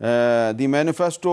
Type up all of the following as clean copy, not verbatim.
The manifesto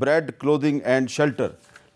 bread, clothing and shelter।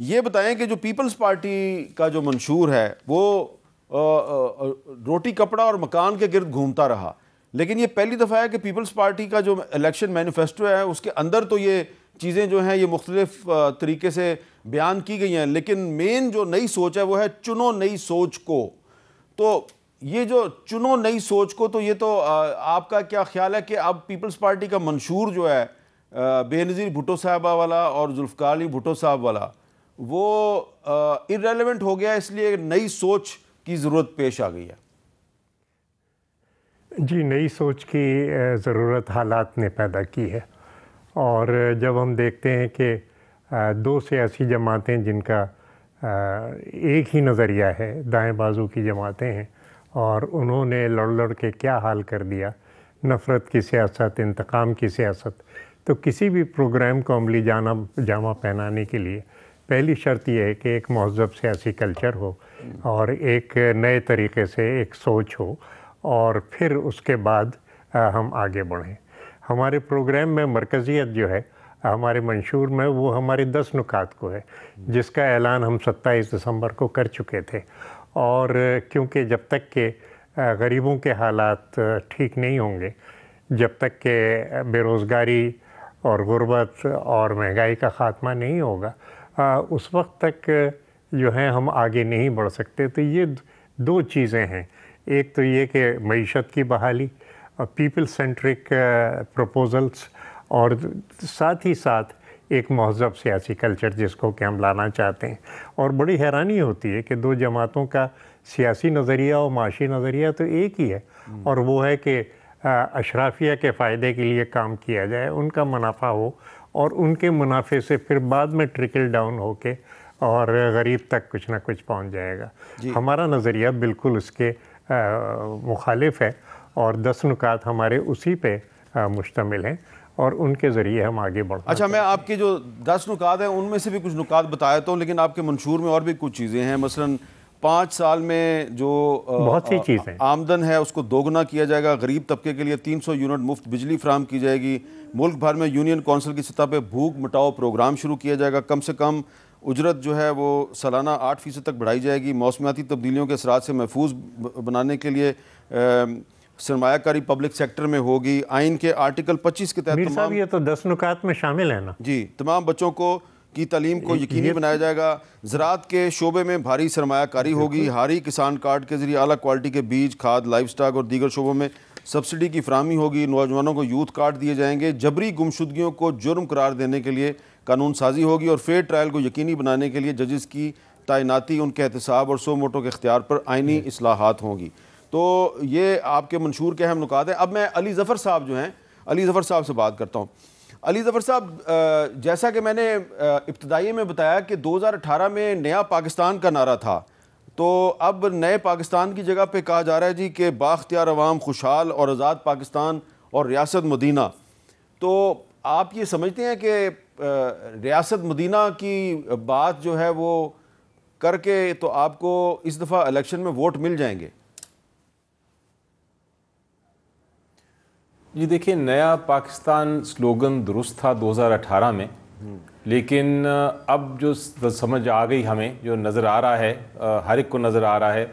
یہ بتائیں کہ جو پیپلز پارٹی کا جو منشور ہے وہ روٹی کپڑا اور مکان کے گرد گھومتا رہا، لیکن یہ پہلی دفعہ ہے کہ پیپلز پارٹی کا جو الیکشن مینیفیسٹو ہے اس کے اندر تو یہ چیزیں جو ہیں یہ مختلف طریقے سے بیان کی گئی ہیں، لیکن مین جو نئی سوچ ہے وہ ہے چنو نئی سوچ کو. تو یہ جو چنو نئی سوچ کو، تو یہ تو آپ کا کیا خیال ہے کہ اب پیپلز پارٹی کا منشور جو ہے بے نظیر بھٹو صاحبہ والا اور ذوالفقار علی بھٹو صاحب والا وہ ارریلیونٹ ہو گیا، اس لیے نئی سوچ کی ضرورت پیش آ گئی ہے؟ جی، نئی سوچ کی ضرورت حالات نے پیدا کی ہے، اور جب ہم دیکھتے ہیں کہ دو سیاسی جماعتیں جن کا ایک ہی نظریہ ہے، دائیں بازو کی جماعتیں ہیں، اور انہوں نے لڑ کے کیا حال کر دیا، نفرت کی سیاست، انتقام کی سیاست. تو کسی بھی پروگرام کو عملی جامہ پہنانے کے لیے پہلی شرط یہ ہے کہ ایک مہذب سیاسی کلچر ہو اور ایک نئے طریقے سے ایک سوچ ہو، اور پھر اس کے بعد ہم آگے بڑھیں. ہمارے پروگرام میں مرکزیت جو ہے ہمارے منشور میں وہ ہمارے 10 نکات کو ہے، جس کا اعلان ہم 27 دسمبر کو کر چکے تھے. اور کیونکہ جب تک کہ غریبوں کے حالات ٹھیک نہیں ہوں گے، جب تک کہ بے روزگاری اور غربت اور مہنگائی کا خاتمہ نہیں ہوگا، اس وقت تک جو ہے ہم آگے نہیں بڑھ سکتے. تو یہ دو چیزیں ہیں، ایک تو یہ کہ معیشت کی بحالی، پیپل سینٹرک پروپوزلز، اور ساتھ ہی ساتھ ایک مہذب سیاسی کلچر جس کو کہ ہم لانا چاہتے ہیں. اور بڑی حیرانی ہوتی ہے کہ دو جماعتوں کا سیاسی نظریہ اور معاشی نظریہ تو ایک ہی ہے، اور وہ ہے کہ اشرافیہ کے فائدے کے لیے کام کیا جائے، ان کا منافع ہو، اور ان کے منافع سے پھر بعد میں ٹرکل ڈاؤن ہو کے اور غریب تک کچھ نہ کچھ پہنچ جائے گا. ہمارا نظریہ بالکل اس کے مخالف ہے، اور 10 نکات ہمارے اسی پہ مشتمل ہیں، اور ان کے ذریعے ہم آگے بڑھتے ہیں. اچھا، میں آپ کے جو 10 نکات ہیں ان میں سے بھی کچھ نکات بتایا تو، لیکن آپ کے منشور میں اور بھی کچھ چیزیں ہیں. مثلاً 5 سال میں جو بہت سی چیزیں آمدن ہے اس کو دوگنا کیا جائے گا، غریب طبقے کے لیے 300 یونٹ مفت بجلی فراہم کی جائے گی، ملک بھر میں یونین کونسل کی سطح پہ بھوک مٹاؤ پروگرام شروع کیا جائے گا، کم سے کم اجرت جو ہے وہ سالانہ 8% تک بڑھائی جائے گی، موسمیاتی تبدیلیوں کے اثرات سے محفوظ بنانے کے لیے سرمایہ کاری پبلک سیکٹر میں ہوگی، آئین کے آرٹیکل 25 کے تحت میر صاحب یہ تو 10 نکات میں شامل ہے نا. جی، تمام بچوں کو کی تعلیم کو یقینی بنایا جائے گا، زراعت کے شعبے میں بھاری سرمایہ کاری ہوگی، ہاری کسان کارڈ کے ذریعے اعلیٰ کوالٹی کے بیج، کھاد، لائف سٹاک اور دیگر شعبوں میں سبسڈی کی فراہمی ہوگی، نوجوانوں کو یوتھ کارڈ دیے جائیں گے، جبری گمشدگیوں کو جرم قرار دینے کے لیے قانون سازی ہوگی، اور فیئر ٹرائل کو یقینی بنانے کے لیے ججز کی تعیناتی، ان کے احتساب اور سو موٹو کے اختیار پر آئینی اصلاحات ہوں گی. تو یہ آپ کے منشور کے اہم نکات ہیں. اب میں علی ظفر صاحب جو ہیں، علی ظفر صاحب سے بات کرتا ہوں. علی ظفر صاحب، جیسا کہ میں نے ابتدائی میں بتایا کہ 2018 میں نیا پاکستان کا نعرہ تھا، تو اب نئے پاکستان کی جگہ پہ کہا جا رہا ہے جی کہ بااختیار عوام، خوشحال اور آزاد پاکستان اور ریاست مدینہ. تو آپ یہ سمجھتے ہیں کہ ریاست مدینہ کی بات جو ہے وہ کر کے تو آپ کو اس دفعہ الیکشن میں ووٹ مل جائیں گے؟ جی دیکھیں، نیا پاکستان سلوگن درست تھا 2018 میں، لیکن اب جو سمجھ آ گئی ہمیں، جو نظر آ رہا ہے، ہر ایک کو نظر آ رہا ہے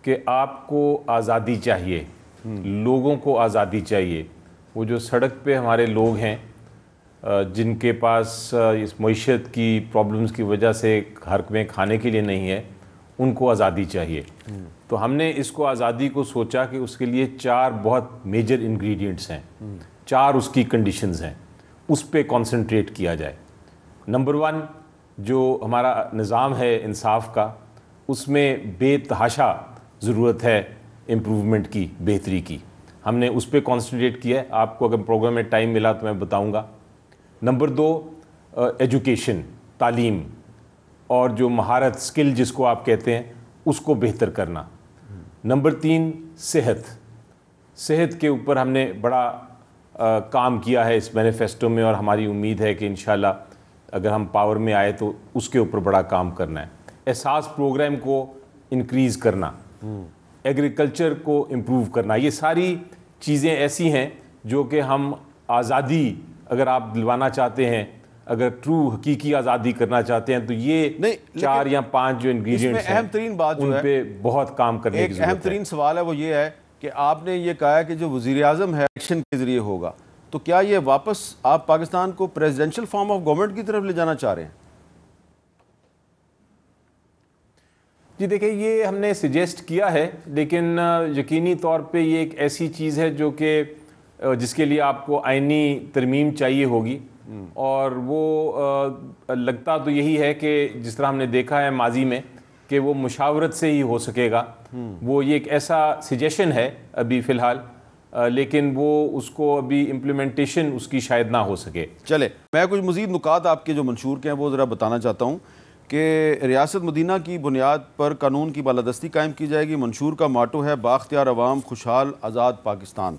کہ آپ کو آزادی چاہیے، لوگوں کو آزادی چاہیے. وہ جو سڑک پہ ہمارے لوگ ہیں جن کے پاس اس معیشت کی پرابلمز کی وجہ سے گھر میں کھانے کے لیے نہیں ہے، ان کو آزادی چاہیے. تو ہم نے اس کو آزادی کو سوچا کہ اس کے لیے 4 بہت میجر انگریڈینٹس ہیں، 4 اس کی کنڈیشنز ہیں، اس پہ کانسنٹریٹ کیا جائے. نمبر 1 جو ہمارا نظام ہے انصاف کا، اس میں بے تحاشا ضرورت ہے امپروومنٹ کی، بہتری کی. ہم نے اس پہ کانسنٹریٹ کیا ہے. آپ کو اگر پروگرام میں ٹائم ملا تو میں بتاؤں گا. نمبر 2 ایجوکیشن، تعلیم، اور جو مہارت، سکل جس کو آپ کہتے ہیں، اس کو بہتر کرنا. نمبر 3 صحت کے اوپر ہم نے بڑا کام کیا ہے اس مینیفیسٹو میں، اور ہماری امید ہے کہ انشاءاللہ اگر ہم پاور میں آئے تو اس کے اوپر بڑا کام کرنا ہے. احساس پروگرام کو انکریز کرنا، ایگریکلچر کو امپروو کرنا. یہ ساری چیزیں ایسی ہیں جو کہ ہم آزادی اگر آپ دلوانا چاہتے ہیں اگر ٹرو حقیقی آزادی کرنا چاہتے ہیں تو یہ 4 یا 5 جو انگریڈینٹس ہیں اہم ترین بات جو ان ہے پہ بہت کام کرنے کی ضرورت ہے۔ اہم ترین سوال ہے وہ یہ ہے کہ آپ نے یہ کہا ہے کہ جو وزیر اعظم ہے الیکشن کے ذریعے ہوگا، تو کیا یہ واپس آپ پاکستان کو پریزیڈنشل فارم آف گورنمنٹ کی طرف لے جانا چاہ رہے ہیں؟ جی دیکھیں، یہ ہم نے سجیسٹ کیا ہے، لیکن یقینی طور پہ یہ ایک ایسی چیز ہے جو کہ جس کے لیے آپ کو آئینی ترمیم چاہیے ہوگی، اور وہ لگتا تو یہی ہے کہ جس طرح ہم نے دیکھا ہے ماضی میں کہ وہ مشاورت سے ہی ہو سکے گا۔ وہ یہ ایک ایسا سجیشن ہے ابھی فی الحال، لیکن وہ اس کو ابھی امپلیمنٹیشن اس کی شاید نہ ہو سکے۔ چلے میں کچھ مزید نکات آپ کے جو منشور کے ہیں وہ ذرا بتانا چاہتا ہوں کہ ریاست مدینہ کی بنیاد پر قانون کی بالادستی قائم کی جائے گی۔ منشور کا ماٹو ہے بااختیار عوام خوشحال آزاد پاکستان۔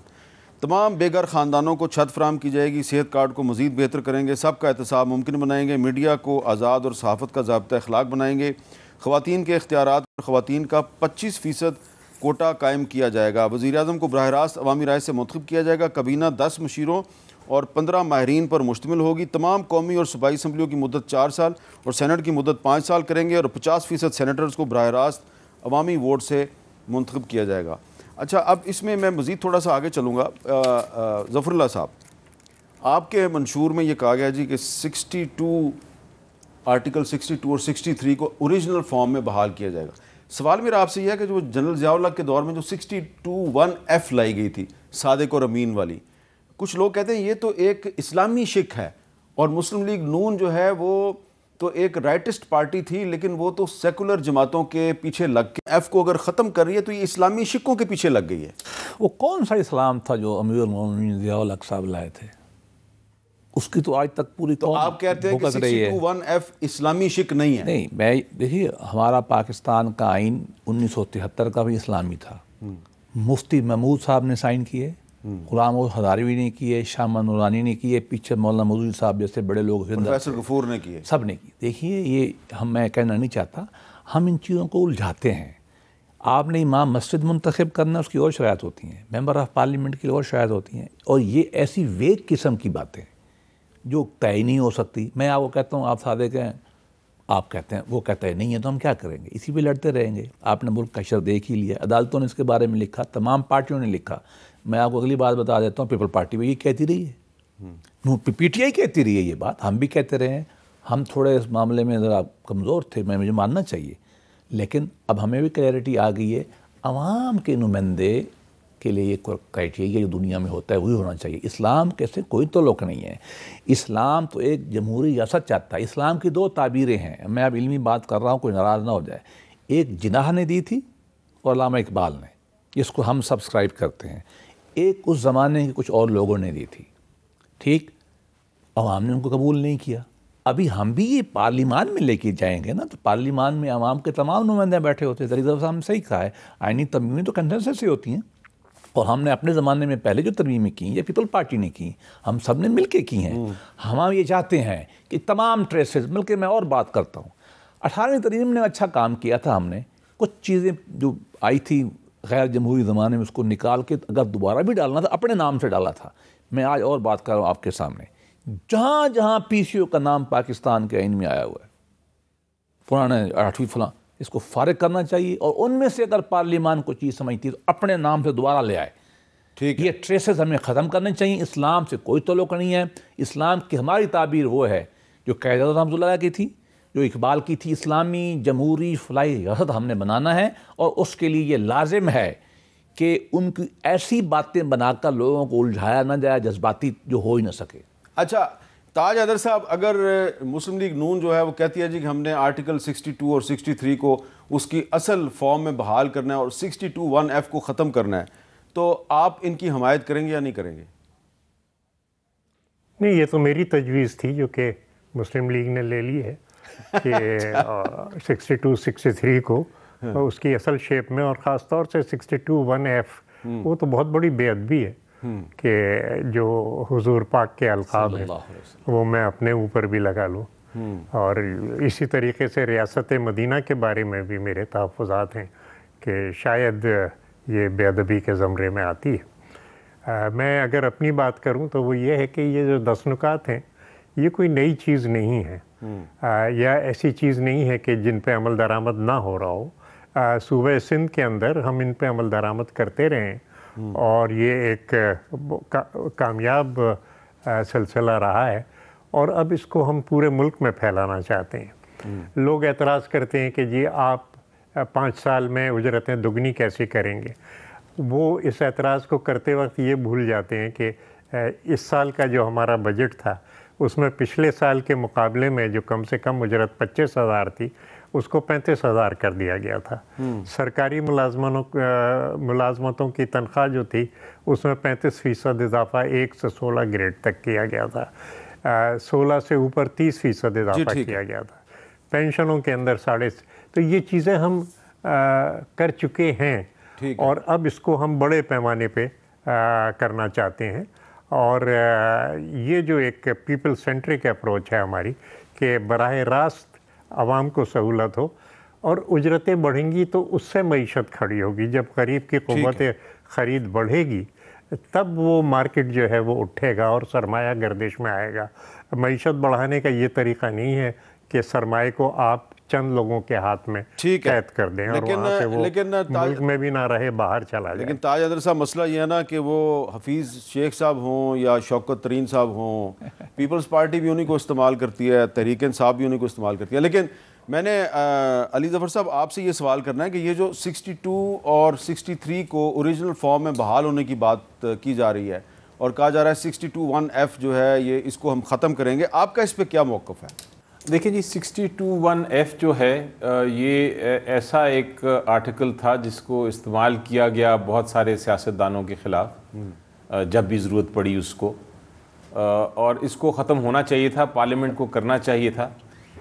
تمام بے گھر خاندانوں کو چھت فراہم کی جائے گی، صحت کارڈ کو مزید بہتر کریں گے، سب کا احتساب ممکن بنائیں گے، میڈیا کو آزاد اور صحافت کا ضابطہ اخلاق بنائیں گے، خواتین کے اختیارات اور خواتین کا 25% کوٹا قائم کیا جائے گا، وزیر اعظم کو براہ راست عوامی رائے سے منتخب کیا جائے گا، کابینہ 10 مشیروں اور 15 ماہرین پر مشتمل ہوگی، تمام قومی اور صوبائی اسمبلیوں کی مدت 4 سال اور سینٹ کی مدت 5 سال کریں گے، اور 50% سینیٹرز کو براہ راست عوامی ووٹ سے منتخب کیا جائے گا۔ اچھا، اب اس میں مزید تھوڑا سا آگے چلوں گا۔ ظفر اللہ صاحب، آپ کے منشور میں یہ کہا گیا جی کہ 62 آرٹیکل 62 اور 63 کو اوریجنل فارم میں بحال کیا جائے گا۔ سوال میرا آپ سے یہ ہے کہ جو جنرل ضیاء الحق کے دور میں جو 62(1)(f لائی گئی تھی صادق اور امین والی، کچھ لوگ کہتے ہیں یہ تو ایک اسلامی شک ہے، اور مسلم لیگ نون جو ہے وہ تو ایک رائٹسٹ پارٹی تھی، لیکن وہ تو سیکولر جماعتوں کے پیچھے لگ کے ایف کو اگر ختم کر رہی ہے تو یہ اسلامی شکوں کے پیچھے لگ گئی ہے۔ وہ کون سا اسلام تھا جو امیر المومنین ضیاء الحق صاحب لائے تھے؟ اس کی تو آج تک پوری تو آپ کہتے ہیں کہ 62(1)(f اسلامی شک نہیں ہے؟ نہیں، میں دیکھیے ہمارا پاکستان کا آئین 1973 کا بھی اسلامی تھا، مفتی محمود صاحب نے سائن کیے، غلام ہزاروی نے کیے، شاہ نورانی نے کیے، پیچھے مولانا مودودی صاحب جیسے بڑے لوگ، پروفیسر غفور نے کیے، سب نے کی۔ دیکھیے یہ میں کہنا نہیں چاہتا، ہم ان چیزوں کو الجھاتے ہیں۔ آپ نے امام مسجد منتخب کرنا، اس کی اور شرائط ہوتی ہیں، ممبر آف پارلیمنٹ کی اور شرائط ہوتی ہیں، اور یہ ایسی ویگ قسم کی باتیں جو طے نہیں ہو سکتی۔ میں آپ کو کہتا ہوں آپ صادق ہیں، آپ کہتے ہیں، وہ کہتا ہے نہیں ہے، تو ہم کیا کریں گے؟ اسی پہ لڑتے رہیں گے۔ آپ نے ملک کا شر دیکھ ہی لیا، عدالتوں نے اس کے بارے میں لکھا، تمام پارٹیوں نے لکھا۔ میں آپ کو اگلی بات بتا دیتا ہوں، پیپل پارٹی بھی یہ کہتی رہی ہے، پی ٹی آئی کہتی رہی ہے یہ بات، ہم بھی کہتے رہے ہیں۔ ہم تھوڑے اس معاملے میں ذرا کمزور تھے، مجھے ماننا چاہیے، لیکن اب ہمیں بھی کلیئرٹی آ گئی ہے۔ عوام کے نمائندے کے لیے یہ کرائٹیریا جو دنیا میں ہوتا ہے وہی ہونا چاہیے۔ اسلام کے سے کوئی تعلق نہیں ہے، اسلام تو ایک جمہوری ریاست چاہتا ہے۔ اسلام کی 2 تعبیریں ہیں، میں اب علمی بات کر رہا ہوں، کوئی ناراض نہ ہو جائے۔ ایک جناح نے دی تھی اور علامہ اقبال نے، جس کو ہم سبسکرائب کرتے ہیں۔ ایک اس زمانے کے کچھ اور لوگوں نے دی تھی، ٹھیک، عوام نے ان کو قبول نہیں کیا۔ ابھی ہم بھی یہ پارلیمان میں لے کے جائیں گے نا، تو پارلیمان میں عوام کے تمام نمائندے بیٹھے ہوتے ہیں۔ ذرا صاحب نے صحیح کہا ہے، آئینی ترمیمیں تو کنسنسس سے ہوتی ہیں، اور ہم نے اپنے زمانے میں پہلے جو ترمیمیں کی یا پیپل پارٹی نے کی، ہم سب نے مل کے کی ہیں۔ ہم یہ چاہتے ہیں کہ تمام ٹریسز مل کے، میں اور بات کرتا ہوں، 18ویں ترمیم نے اچھا کام کیا تھا۔ ہم نے کچھ چیزیں جو آئی تھی غیر جمہوری زمانے میں، اس کو نکال کے اگر دوبارہ بھی ڈالنا تھا اپنے نام سے ڈالا تھا۔ میں آج اور بات کر رہا ہوں آپ کے سامنے، جہاں جہاں پی سی او کا نام پاکستان کے آئین میں آیا ہوا ہے، پرانے 8ویں فلاں، اس کو فارغ کرنا چاہیے، اور ان میں سے اگر پارلیمان کو چیز سمجھتی ہے تو اپنے نام سے دوبارہ لے آئے۔ ٹھیک، یہ ٹریسز ہمیں ختم کرنے چاہیے۔ اسلام سے کوئی تعلق نہیں ہے۔ اسلام کی ہماری تعبیر وہ ہے جو قائد اعظم رحمۃ اللہ علیہ کی تھی، جو اقبال کی تھی، اسلامی جمہوری فلاحی ریاست ہم نے بنانا ہے، اور اس کے لیے یہ لازم ہے کہ ان کی ایسی باتیں بنا کر لوگوں کو الجھایا نہ جائے، جذباتی جو ہو ہی نہ سکے۔ اچھا تاج حیدر صاحب، اگر مسلم لیگ نون جو ہے وہ کہتی ہے جی کہ ہم نے آرٹیکل 62 اور 63 کو اس کی اصل فارم میں بحال کرنا ہے اور 62(1)(f کو ختم کرنا ہے، تو آپ ان کی حمایت کریں گے یا نہیں کریں گے؟ نہیں، یہ تو میری تجویز تھی جو کہ مسلم لیگ نے لے لی ہے کہ 62 63 کو اس کی اصل شیپ میں، اور خاص طور سے 62(1)(f وہ تو بہت بڑی بے ادبی ہے کہ جو حضور پاک کے القاب ہیں وہ میں اپنے اوپر بھی لگا لوں۔ اور اسی طریقے سے ریاست مدینہ کے بارے میں بھی میرے تحفظات ہیں کہ شاید یہ بے ادبی کے زمرے میں آتی ہے۔ میں اگر اپنی بات کروں تو وہ یہ ہے کہ یہ جو 10 نکات ہیں یہ کوئی نئی چیز نہیں ہے یا ایسی چیز نہیں ہے کہ جن پہ عمل درآمد نہ ہو رہا ہو۔ صوبہ سندھ کے اندر ہم ان پہ عمل درآمد کرتے رہے ہیں اور یہ ایک کامیاب سلسلہ رہا ہے، اور اب اس کو ہم پورے ملک میں پھیلانا چاہتے ہیں۔ لوگ اعتراض کرتے ہیں کہ جی آپ 5 سال میں اجرتیں دگنی کیسے کریں گے؟ وہ اس اعتراض کو کرتے وقت یہ بھول جاتے ہیں کہ اس سال کا جو ہمارا بجٹ تھا اس میں پچھلے سال کے مقابلے میں جو کم سے کم اجرت 25,000 تھی اس کو 35,000 کر دیا گیا تھا۔ سرکاری ملازمتوں کی تنخواہ جو تھی اس میں 35% اضافہ 1 سے 16 گریڈ تک کیا گیا تھا، 16 سے اوپر 30% اضافہ کیا گیا تھا، پینشنوں کے اندر تو یہ چیزیں ہم کر چکے ہیں، اور اب اس کو ہم بڑے پیمانے پہ کرنا چاہتے ہیں۔ اور یہ جو ایک پیپل سینٹرک اپروچ ہے ہماری کہ براہ راست عوام کو سہولت ہو، اور اجرتیں بڑھیں گی تو اس سے معیشت کھڑی ہوگی۔ جب غریب کی قوت خرید بڑھے گی تب وہ مارکیٹ جو ہے وہ اٹھے گا اور سرمایہ گردش میں آئے گا۔ معیشت بڑھانے کا یہ طریقہ نہیں ہے کہ سرمایہ کو آپ چند لوگوں کے ہاتھ میں قید کر دیں اور وہاں سے وہ ملک میں بھی نہ رہے، باہر چلا جائے۔ لیکن تاج حیدر صاحب مسئلہ یہ ہے نا کہ وہ حفیظ شیخ صاحب ہوں یا شوکت ترین صاحب ہوں، پیپلز پارٹی بھی انہی کو استعمال کرتی ہے، تحریک انصاف بھی انہی کو استعمال کرتی ہے۔ لیکن میں نے علی ظفر صاحب آپ سے یہ سوال کرنا ہے کہ یہ جو 62 اور 63 کو اوریجنل فارم میں بحال ہونے کی بات کی جا رہی ہے اور کہا جا رہا ہے 62(1)F جو ہے یہ اس کو ہم ختم کریں گے، آپ کا اس پہ کیا موقف ہے؟ دیکھیں جی 62(1)F جو ہے یہ ایسا ایک آرٹیکل تھا جس کو استعمال کیا گیا بہت سارے سیاستدانوں کے خلاف جب بھی ضرورت پڑی اس کو، اور اس کو ختم ہونا چاہیے تھا، پارلیمنٹ کو کرنا چاہیے تھا،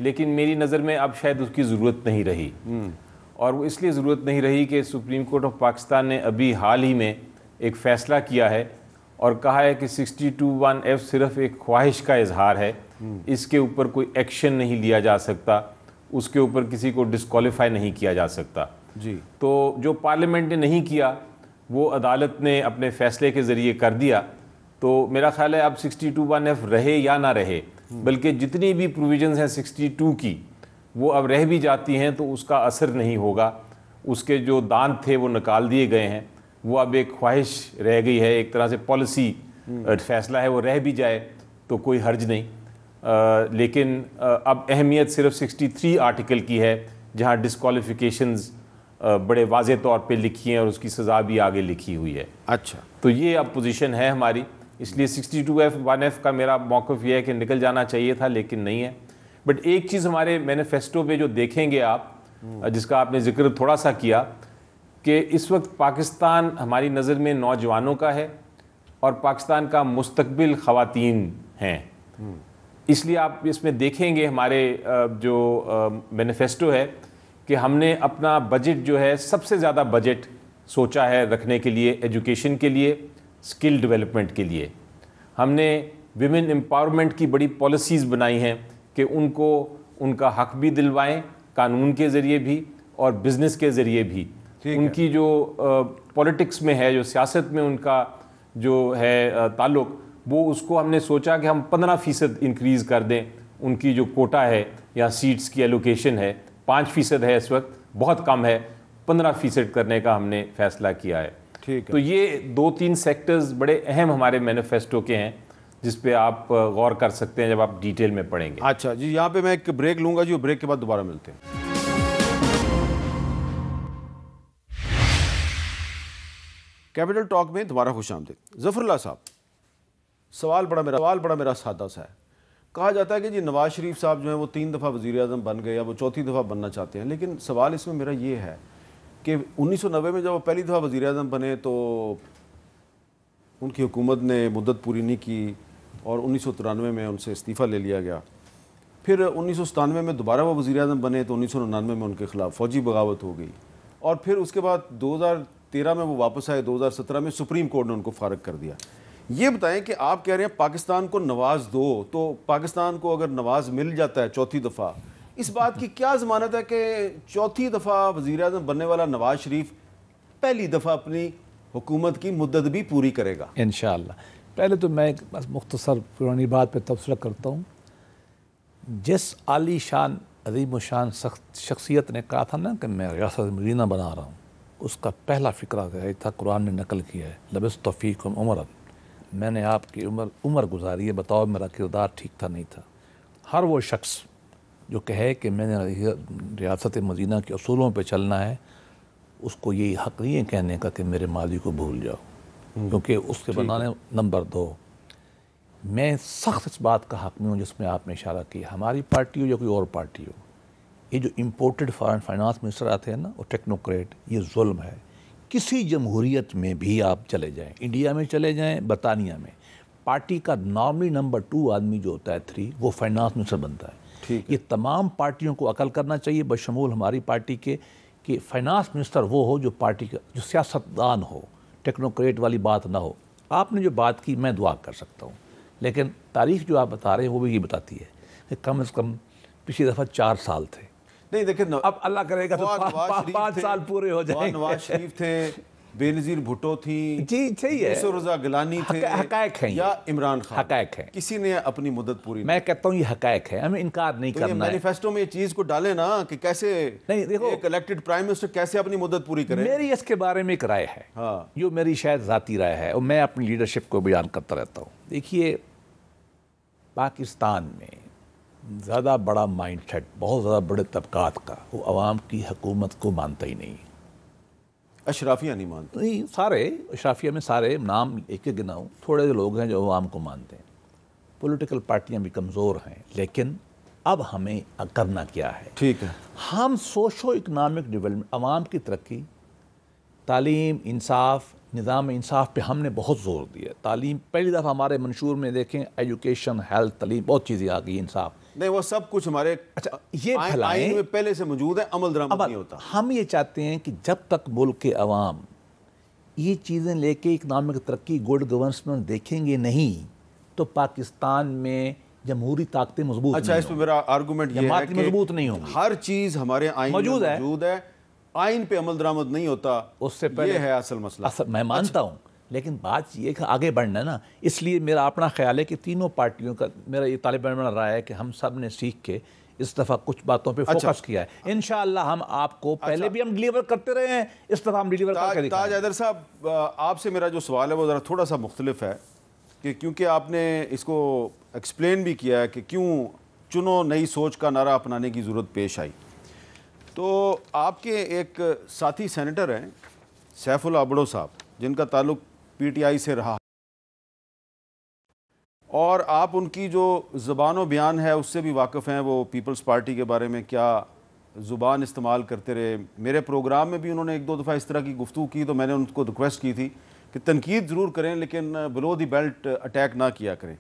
لیکن میری نظر میں اب شاید اس کی ضرورت نہیں رہی، اور وہ اس لیے ضرورت نہیں رہی کہ سپریم کورٹ آف پاکستان نے ابھی حال ہی میں ایک فیصلہ کیا ہے اور کہا ہے کہ 62(1)F صرف ایک خواہش کا اظہار ہے، اس کے اوپر کوئی ایکشن نہیں لیا جا سکتا، اس کے اوپر کسی کو ڈسکوالیفائی نہیں کیا جا سکتا۔ جی تو جو پارلیمنٹ نے نہیں کیا وہ عدالت نے اپنے فیصلے کے ذریعے کر دیا، تو میرا خیال ہے اب 62(1)F رہے یا نہ رہے، بلکہ جتنی بھی پروویژنز ہیں 62 کی وہ اب رہ بھی جاتی ہیں تو اس کا اثر نہیں ہوگا، اس کے جو دانت تھے وہ نکال دیے گئے ہیں، وہ اب ایک خواہش رہ گئی ہے، ایک طرح سے پالیسی فیصلہ ہے، وہ رہ بھی جائے تو کوئی حرج نہیں۔ لیکن اب اہمیت صرف 63 آرٹیکل کی ہے جہاں ڈسکوالیفیکیشنز بڑے واضح طور پہ لکھی ہیں اور اس کی سزا بھی آگے لکھی ہوئی ہے۔ اچھا، تو یہ اب پوزیشن ہے ہماری، اس لیے 62(1)F کا میرا موقف یہ ہے کہ نکل جانا چاہیے تھا لیکن نہیں ہے۔ بٹ ایک چیز ہمارے مینیفیسٹو پہ جو دیکھیں گے آپ، جس کا آپ نے ذکر تھوڑا سا کیا، کہ اس وقت پاکستان ہماری نظر میں نوجوانوں کا ہے اور پاکستان کا مستقبل خواتین ہیں، اس لیے آپ اس میں دیکھیں گے ہمارے جو مینیفیسٹو ہے کہ ہم نے اپنا بجٹ جو ہے سب سے زیادہ بجٹ سوچا ہے رکھنے کے لیے ایجوکیشن کے لیے، اسکل ڈیولپمنٹ کے لیے۔ ہم نے ویمن امپاورمنٹ کی بڑی پالیسیز بنائی ہیں کہ ان کو ان کا حق بھی دلوائیں، قانون کے ذریعے بھی اور بزنس کے ذریعے بھی، ان کی جو پولیٹکس میں ہے، جو سیاست میں ان کا جو ہے تعلق، وہ اس کو ہم نے سوچا کہ ہم 15% انکریز کر دیں، ان کی جو کوٹا ہے یا سیٹس کی ایلوکیشن ہے 5% ہے اس وقت، بہت کم ہے، 15% کرنے کا ہم نے فیصلہ کیا ہے۔ تو یہ 2-3 سیکٹرز بڑے اہم ہمارے مینیفیسٹو کے ہیں جس پہ آپ غور کر سکتے ہیں جب آپ ڈیٹیل میں پڑھیں گے۔ اچھا جی، یہاں پہ میں ایک بریک لوں گا جی، بریک کے بعد دوبارہ ملتے ہیں۔ کیپٹل ٹاک میں دوبارہ خوش آمدید۔ ظفر اللہ صاحب، سوال بڑا میرا سادہ سا ہے۔ کہا جاتا ہے کہ جی نواز شریف صاحب جو ہیں وہ 3 دفعہ وزیر اعظم بن گئے یا وہ 4تھی دفعہ بننا چاہتے ہیں، لیکن سوال اس میں میرا یہ ہے کہ 1990 میں جب وہ پہلی دفعہ وزیر اعظم بنے تو ان کی حکومت نے مدت پوری نہیں کی اور 1993 میں ان سے استعفیٰ لے لیا گیا۔ پھر 1997 میں دوبارہ وہ وزیر اعظم بنے تو 1999 میں ان کے خلاف فوجی بغاوت ہو گئی، اور پھر اس کے بعد 2013 میں وہ واپس آئے، 2017 میں سپریم کورٹ نے ان کو فارغ کر دیا۔ یہ بتائیں کہ آپ کہہ رہے ہیں پاکستان کو نواز دو، تو پاکستان کو اگر نواز مل جاتا ہے 4تھی دفعہ، اس بات کی کیا ضمانت ہے کہ 4تھی دفعہ وزیر اعظم بننے والا نواز شریف پہلی دفعہ اپنی حکومت کی مدت بھی پوری کرے گا؟ انشاءاللہ۔ پہلے تو میں بس مختصر پرانی بات پہ تبصرہ کرتا ہوں جس عالی شان عظیم و شان شخصیت نے کہا تھا نا کہ میں ریاست مدینہ بنا رہا ہوں، اس کا پہلا فقرہ تھا قرآن نے نقل کیا ہے، لبثت فیکم عمرا، میں نے آپ کی عمر گزاری ہے، بتاؤ میرا کردار ٹھیک تھا نہیں تھا۔ ہر وہ شخص جو کہے کہ میں نے ریاست مدینہ کے اصولوں پہ چلنا ہے، اس کو یہی حق نہیں ہے کہنے کا کہ میرے ماضی کو بھول جاؤ، کیونکہ اس کے بنانے نمبر 2 میں سخت اس بات کا حق نہیں ہوں جس میں آپ نے اشارہ کیا، ہماری پارٹی ہو یا کوئی اور پارٹی ہو، یہ جو امپورٹڈ فارن فائنانس منسٹر آتے ہیں نا وہ ٹیکنوکریٹ، یہ ظلم ہے۔ کسی جمہوریت میں بھی آپ چلے جائیں، انڈیا میں چلے جائیں، برطانیہ میں، پارٹی کا نارملی نمبر 2 آدمی جو ہوتا ہے 3 وہ فائنانس منسٹر بنتا ہے۔ یہ تمام پارٹیوں کو عقل کرنا چاہیے بشمول ہماری پارٹی کے کہ فائنانس منسٹر وہ ہو جو پارٹی کا جو سیاستدان ہو، ٹیکنوکریٹ والی بات نہ ہو۔ آپ نے جو بات کی میں دعا کر سکتا ہوں، لیکن تاریخ جو آپ بتا رہے ہیں وہ بھی یہ بتاتی ہے کہ کم از کم پچھلی دفعہ 4 سال تھے، نہیں دیکھیں اب اللہ کرے گا تو 5 سال پورے ہو جائیں۔ نواز شریف تھے، بے نظیر بھٹو تھیں، جی صحیح ہے، یوسف رضا گیلانی تھے، حقائق ہیں یا عمران خان، حقائق ہیں، کسی نے اپنی مدت پوری میں کہتا ہوں یہ حقائق ہے، ہمیں انکار نہیں تو یہ کرنا ہے۔ مینیفیسٹو میں یہ چیز کو ڈالیں نا کہ کیسے نہیں دیکھو، ایک الیکٹڈ پرائم منسٹر کیسے اپنی مدت پوری کرے۔ میری اس کے بارے میں ایک رائے ہے، ہاں جو میری شاید ذاتی رائے ہے اور میں اپنی لیڈرشپ کو بیان کرتا رہتا ہوں۔ دیکھیے پاکستان میں زیادہ بڑا مائنڈ سیٹ بہت زیادہ بڑے طبقات کا وہ عوام کی حکومت کو مانتا ہی نہیں، اشرافیہ نہیں مانتے، نہیں سارے اشرافیہ میں سارے نام ایک ایک گناؤں، تھوڑے لوگ ہیں جو عوام کو مانتے ہیں، پولیٹیکل پارٹیاں بھی کمزور ہیں، لیکن اب ہمیں کرنا کیا ہے؟ ٹھیک ہے، ہم سوشو اکنامک ڈیولپمنٹ، عوام کی ترقی، تعلیم، انصاف، نظام انصاف پہ ہم نے بہت زور دیا۔ تعلیم پہلی دفعہ ہمارے منشور میں دیکھیں ایجوکیشن، ہیلتھ، تعلیم، بہت چیزیں آ گئی، انصاف، نہیں وہ سب کچھ ہمارے یہ پھیلائیں، آئین میں پہلے سے موجود ہے، عمل درآمد نہیں ہوتا۔ ہم یہ چاہتے ہیں کہ جب تک ملک کے عوام یہ چیزیں لے کے اکنامک ترقی، گڈ گورننس دیکھیں گے نہیں تو پاکستان میں جمہوری طاقتیں مضبوط اچھا، اس پہ میرا آرگومنٹ یہ ہے مضبوط نہیں ہوں کہ گی، ہر چیز ہمارے آئین میں موجود ہے، آئین پہ عمل درآمد نہیں ہوتا، اس سے پہلے یہ ہے اصل مسئلہ۔ میں مانتا ہوں، لیکن بات یہ کہ آگے بڑھنا ہے نا، اس لیے میرا اپنا خیال ہے کہ تینوں پارٹیوں کا، میرا یہ طالب علم رائے ہے کہ ہم سب نے سیکھ کے اس دفعہ کچھ باتوں پہ فوکس کیا ہے، انشاءاللہ ہم آپ کو پہلے بھی ہم ڈیلیور کرتے رہے ہیں، اس دفعہ ہم ڈیلیور کر کے دکھائیں۔ تاج حیدر صاحب، آپ سے میرا جو سوال ہے وہ ذرا تھوڑا سا مختلف ہے، کہ کیونکہ آپ نے اس کو ایکسپلین بھی کیا ہے کہ کیوں چنو نئی سوچ کا نعرہ اپنانے کی ضرورت پیش آئی، تو آپ کے ایک ساتھی سینیٹر ہیں سیف اللہ ابڑو صاحب، جن کا تعلق پی ٹی آئی سے رہا، اور آپ ان کی جو زبان و بیان ہے اس سے بھی واقف ہیں، وہ پیپلز پارٹی کے بارے میں کیا زبان استعمال کرتے رہے۔ میرے پروگرام میں بھی انہوں نے 1-2 دفعہ اس طرح کی گفتگو کی، تو میں نے ان کو ریکویسٹ کی تھی کہ تنقید ضرور کریں لیکن بلو دی بیلٹ اٹیک نہ کیا کریں۔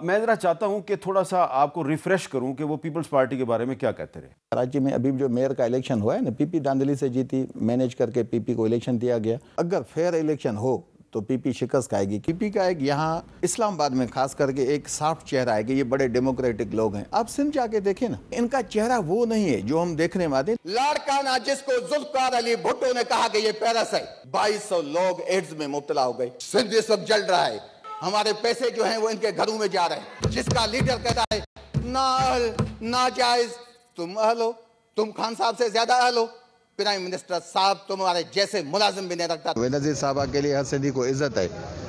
میں ذرا چاہتا ہوں کہ تھوڑا سا آپ کو ریفریش کروں کہ وہ پیپلز پارٹی کے بارے میں کیا کہتے رہے۔ کراچی میں ابھی جو میئر کا الیکشن ہوا ہے نا، پی پی داندلی سے جیتی، مینیج کر کے پی پی کو الیکشن دیا گیا۔ اگر فیئر الیکشن ہو تو پی پی شکست کھائے گی۔ پی پی کا ایک یہاں اسلام آباد میں خاص کر کے ایک صاف چہرہ ہے کہ یہ بڑے ڈیموکریٹک لوگ ہیں۔ آپ سندھ جا کے دیکھیں نا، ان کا چہرہ وہ نہیں ہے جو ہم دیکھنے میں آتے ہیں۔ لاڑکانہ جس کو ذوالفقار علی بھٹو نے کہا کہ یہ پیرس ہے، 2200 لوگ ایڈز میں مبتلا ہو گئے۔ سندھ اس وقت جل رہا ہے، ہمارے پیسے جو ہیں وہ ان کے گھروں میں جا رہے ہیں۔ جس کا لیڈر کہتا ہے نا اہل، ناجائز، تم اہل ہو، تم خان صاحب سے زیادہ اہل ہو، پرائم منسٹر صاحب تمہارے جیسے ملازم بھی نہیں رکھتا۔ بینظیر صاحبہ کے لیے ہر سندھی کو عزت ہے،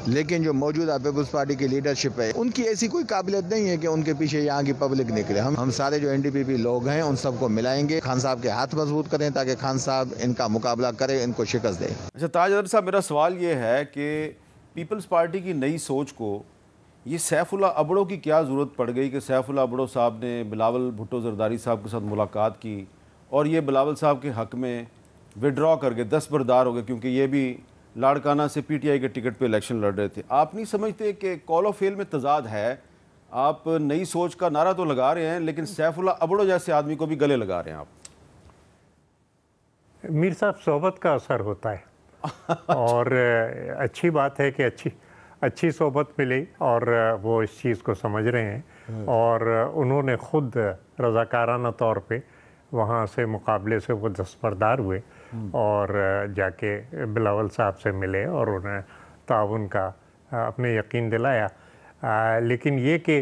لیکن جو موجودہ پیپلز پارٹی کی لیڈرشپ ہے ان کی ایسی کوئی قابلیت نہیں ہے کہ ان کے پیچھے یہاں کی پبلک نکلے۔ ہم سارے جو این ڈی پی پی لوگ ہیں ان سب کو ملائیں گے، خان صاحب کے ہاتھ مضبوط کریں تاکہ خان صاحب ان کا مقابلہ کرے، ان کو شکست دے۔ اچھا تاج حیدر صاحب، میرا سوال یہ ہے کہ پیپلز پارٹی کی نئی سوچ کو یہ سیف اللہ ابڑو کی کیا ضرورت پڑ گئی کہ سیف اللہ ابڑو صاحب نے بلاول بھٹو زرداری صاحب کے ساتھ ملاقات کی اور یہ بلاول صاحب کے حق میں وڈرا کر کے دستبردار ہو گئے، کیونکہ یہ بھی لاڑکانہ سے پی ٹی آئی کے ٹکٹ پہ الیکشن لڑ رہے تھے۔ آپ نہیں سمجھتے کہ کال آف فیل میں تضاد ہے؟ آپ نئی سوچ کا نعرہ تو لگا رہے ہیں لیکن سیف اللہ ابڑو جیسے آدمی کو بھی گلے لگا رہے ہیں آپ۔ میر صاحب، صحبت کا اثر ہوتا ہے اور اچھی بات ہے کہ اچھی صحبت ملی اور وہ اس چیز کو سمجھ رہے ہیں، اور انہوں نے خود رضاکارانہ طور پہ وہاں سے مقابلے سے وہ دستبردار ہوئے اور جا کے بلاول صاحب سے ملے اور انہیں تعاون کا اپنے یقین دلایا۔ لیکن یہ کہ